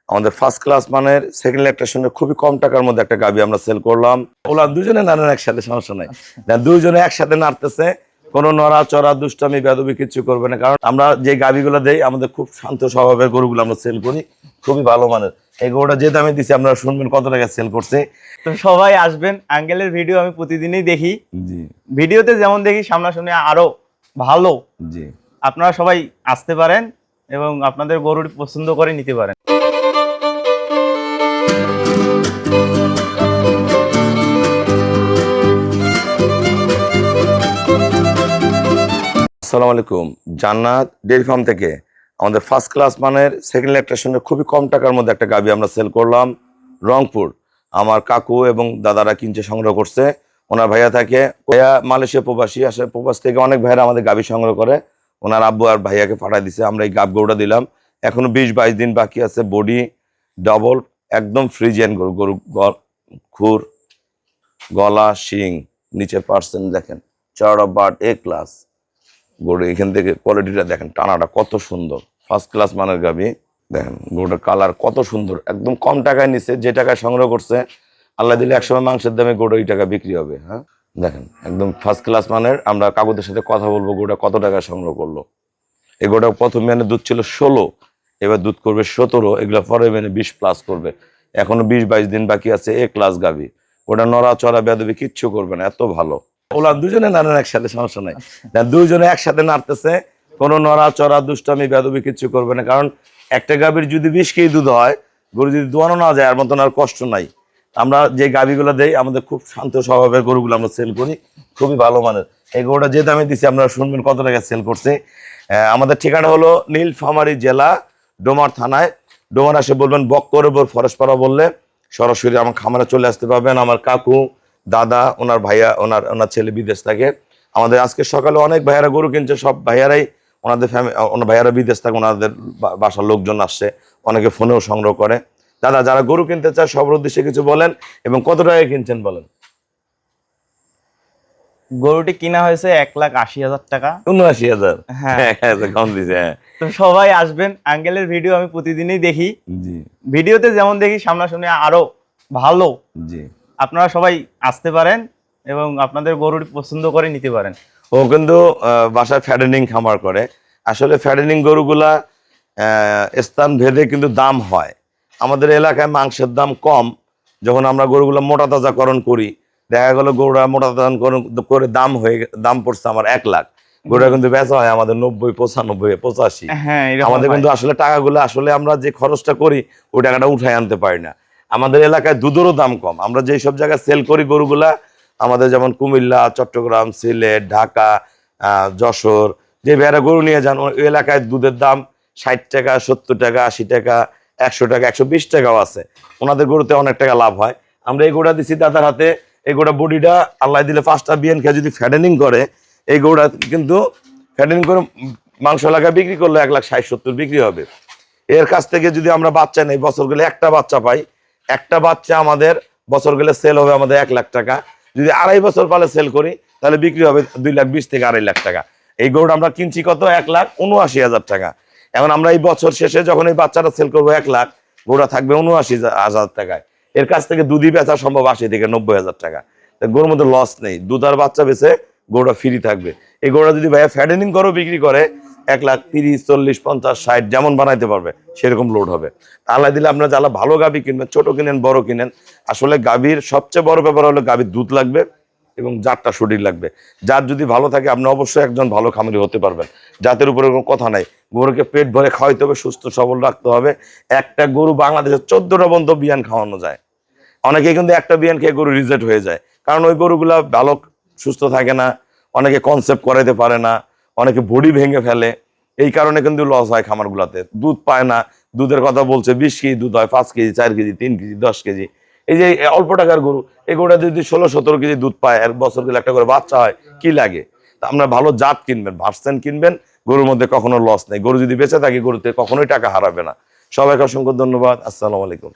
আমাদের first class মানের second ল্যাকটেশনের খুবই কম টাকার মধ্যে একটা গাভী আমরা সেল করলাম। ওলা দুজনে নাড়েন একসাথে, সমস্যা নাই। দুইজনে একসাথে নাড়তেছে, কোনো নড়াচড়া দুষ্টামি বেদবি কিছু করবে না, কারণ আমরা যে গাভীগুলো দেই আমাদের খুব শান্ত স্বভাবের গরুগুলো আমরা সেল করি, খুবই ভালো মানের। এই গরুটা যে দামে দিচ্ছি আপনারা শুনবেন কত টাকা সেল করছে। তো সবাই আসবেন, আঙ্কেলের ভিডিও আমি প্রতিদিনই দেখি। জি, ভিডিওতে যেমন দেখি সামনাসামনি আরো ভালো। জি, আপনারা সবাই আসতে পারেন এবং আপনাদের গরুটি পছন্দ করে নিতে পারেন। আসসালামু আলাইকুম। জান্নাত ডেয়ারি ফার্ম থেকে আমাদের ফার্স্ট ক্লাস মানের সেকেন্ড ল্যাকটেশনের খুবই কম টাকার মধ্যে একটা গাভী আমরা সেল করলাম। রংপুর আমার কাকু এবং দাদারা কিনছে, সংগ্রহ করছে। ওনার ভাইয়া থাকে, ভাইয়া মালয়েশিয়া প্রবাসী, আসলে প্রবাস থেকে অনেক ভাইয়ারা আমাদের গাভী সংগ্রহ করে। ওনার আব্বু আর ভাইয়াকে পাঠাই দিছে, আমরা এই গাভ গরুটা দিলাম। এখনো 20-22 দিন বাকি আছে। বডি ডবল, একদম ফ্রিজিয়ান গরু। গরু খুর, গলা, শিং, নিচের পার্সেন্ট দেখেন, চড়া বাট এ ক্লাস গরু। এখান থেকে কোয়ালিটিটা দেখেন, টানাটা কত সুন্দর, ফার্স্ট ক্লাস মানের গাভী। দেখেন গরুটার কালার কত সুন্দর, একদম কম টাকায় নিচ্ছে। যে টাকায় সংগ্রহ করছে আল্লাহ দিলে একসময় মাংসের দামে গরু এই টাকা বিক্রি হবে। হ্যাঁ দেখেন একদম ফার্স্ট ক্লাস মানের। আমরা কাকুদের সাথে কথা বলবো গরুটা কত টাকায় সংগ্রহ করলো। এই গরুটা প্রথম মেনে দুধ ছিল 16, এবার দুধ করবে 17, এগুলো পরে মেনে 20+ করবে। এখনো 20-22 দিন বাকি আছে। এ ক্লাস গাভী, ওটা নড়া চড়া বেদবি কিচ্ছু করবে না, এত ভালো। ওলা দুজনে নাড়েন একসাথে, সমস্যা নাই। দুইজনে একসাথে নাড়তেছে, কোনো নড়া চড়া দুষ্টামি বেদবি কিচ্ছু করবে না, কারণ একটা গাভীর যদি 20 কেজি দুধ হয়, গরু যদি দোয়ানো না যায় আর মতন আর কষ্ট নাই। আমরা যে গাভীগুলো দেই আমাদের খুব শান্ত স্বভাবের গরুগুলো আমরা সেল করি, খুবই ভালো মানের। এই গরুটা যে দামে দিচ্ছি আপনারা শুনবেন কত টাকা সেল করছে। আমাদের ঠিকানা হলো নীলফামারী জেলা, ডোমার থানায়। ডোমার আসে বলবেন বক্করের ফরেশপাড়া বললে সরাসরি আমার খামারে চলে আসতে পারবেন। আমার কাকু, দাদা, ওনার ভাইয়া, ওনার ছেলে বিদেশ থাকে। আমাদের আজকে সকালে অনেক ভাইয়ারা গরু কিনছে, সব ভাইয়ারাই ওনাদের ওনার ভাইয়ারা বিদেশ থাকে, ওনাদের বাসার লোকজন আসছে, অনেকে ফোনেও সংগ্রহ করে। দাদা, যারা গরু কিনতে চায় সবার উদ্দেশ্যে কিছু বলেন এবং কত টাকায় কিনছেন বলেন। গরুটি কিনা হয়েছে 1,80,000 টাকা। 79,000? হ্যাঁ, কম দিছে। হ্যাঁ, তো সবাই আসবেন, আঙ্কেলের ভিডিও আমি প্রতিদিনই দেখি। জি, ভিডিওতে যেমন দেখি সামনাসামনি আরো ভালো। জি। আপনারা সবাই আসতে পারেন এবং আপনাদের গরুটি পছন্দ করে নিতে পারেন। ও কিন্তু বাসায় ফ্যাটেনিং খামার করে। আসলে ফ্যাটেনিং গরুগুলা স্থান ভেদে কিন্তু দাম হয়। আমাদের এলাকায় মাংসের দাম কম। যখন আমরা গরুগুলো মোটা তাজাকরণ করি, দেখা গেল গরুরা মোটা তাজাকরণ করে দাম পড়ছে আমার 1 লাখ। গরুটা কিন্তু বেচা হয় আমাদের 90, 95, 85। হ্যাঁ, আমাদের কিন্তু আসলে টাকাগুলো আসলে আমরা যে খরচটা করি ওই টাকাটা উঠায় আনতে পারি না। আমাদের এলাকায় দুধেরও দাম কম। আমরা যেই সব জায়গায় সেল করি গরুগুলা, আমাদের যেমন কুমিল্লা, চট্টগ্রাম, সিলেট, ঢাকা, যশোর, যে ভেড়া গরু নিয়ে যান ওই এলাকায় দুধের দাম 60 টাকা, 70 টাকা, 80 টাকা, 100 টাকা, 120 টাকাও আছে। ওনাদের গরুতে অনেক টাকা লাভ হয়। আমরা এই গরুটা দিচ্ছি দাদার হাতে। এই গরুটা বডিটা আল্লাহ দিলে 5টা বিয়ান খেয়ে যদি ফ্যাটেনিং করে, এই গরুটা কিন্তু ফ্যাটেনিং করে মাংস এলাকায় বিক্রি করলে 1,60,70 বিক্রি হবে। এর কাছ থেকে যদি আমরা বাচ্চা নেই, বছর গেলে একটা বাচ্চা পাই, একটা বাচ্চা আমাদের বছর গেলে সেল হবে আমাদের 1 লাখ টাকা। যদি 2.5 বছর পালে সেল করি তাহলে বিক্রি হবে 2,20,000 থেকে 2.5 লাখ টাকা। এই গরুটা আমরা কিনছি কত? 1,79,000 টাকা। এখন আমরা এই বছর শেষে যখন এই বাচ্চাটা সেল করবো 1 লাখ, গরুটা থাকবে 79,000 টাকায়। এর কাছ থেকে দুধই বেচা সম্ভব 80 থেকে 90,000 টাকা। গরুর মধ্যে লস নেই, দুধ আর বাচ্চা বেচে গরুটা ফ্রি থাকবে। এই গরুটা যদি ভাইয়া ফ্যাটেনিং করেও বিক্রি করে 1,30,000, 40, 50, 60 যেমন বানাইতে পারবে সেরকম লোড হবে। আল্লাহ দিলে আপনারা যারা ভালো গাভী কিনবেন, ছোট কিনেন বড় কিনেন, আসলে গাভীর সবচেয়ে বড় ব্যাপার হলো গাভীর দুধ লাগবে এবং জাতটা সঠিক লাগবে। জাত যদি ভালো থাকে আপনি অবশ্যই একজন ভালো খামারি হতে পারবেন। জাতের উপরে কোনো কথা নাই। গরুকে পেট ভরে খাওয়াইতে হবে, সুস্থ সবল রাখতে হবে। একটা গরু বাংলাদেশে 14টা বন্ধ বিয়ান খাওয়ানো যায়। অনেকে কিন্তু একটা বিয়ান খেয়ে গরু রিজেক্ট হয়ে যায়, কারণ ওই গরুগুলা ভালো সুস্থ থাকে না, অনেকে কনসেপ্ট করাইতে পারে না, অনেকে বডি ভেঙে ফেলে। এই কারণে কিন্তু লস হয় খামারগুলাতে, দুধ পায় না। দুধের কথা বলছে 20 কেজি দুধ হয়, 5 কেজি, 4 কেজি, 3 কেজি, 10 কেজি। এই যে অল্প টাকার গরু, এই গরুটা যদি 16-17 কেজি দুধ পায়, এক বছর গেলে একটা করে বাচ্চা হয়, কি লাগে? আমরা ভালো জাত কিনবেন, ভার্সেন কিনবেন, গরুর মধ্যে কখনো লস নেই। গরু যদি বেঁচে থাকে গরুতে কখনোই টাকা হারাবে না। সবাইকে অসংখ্য ধন্যবাদ। আসসালামু আলাইকুম।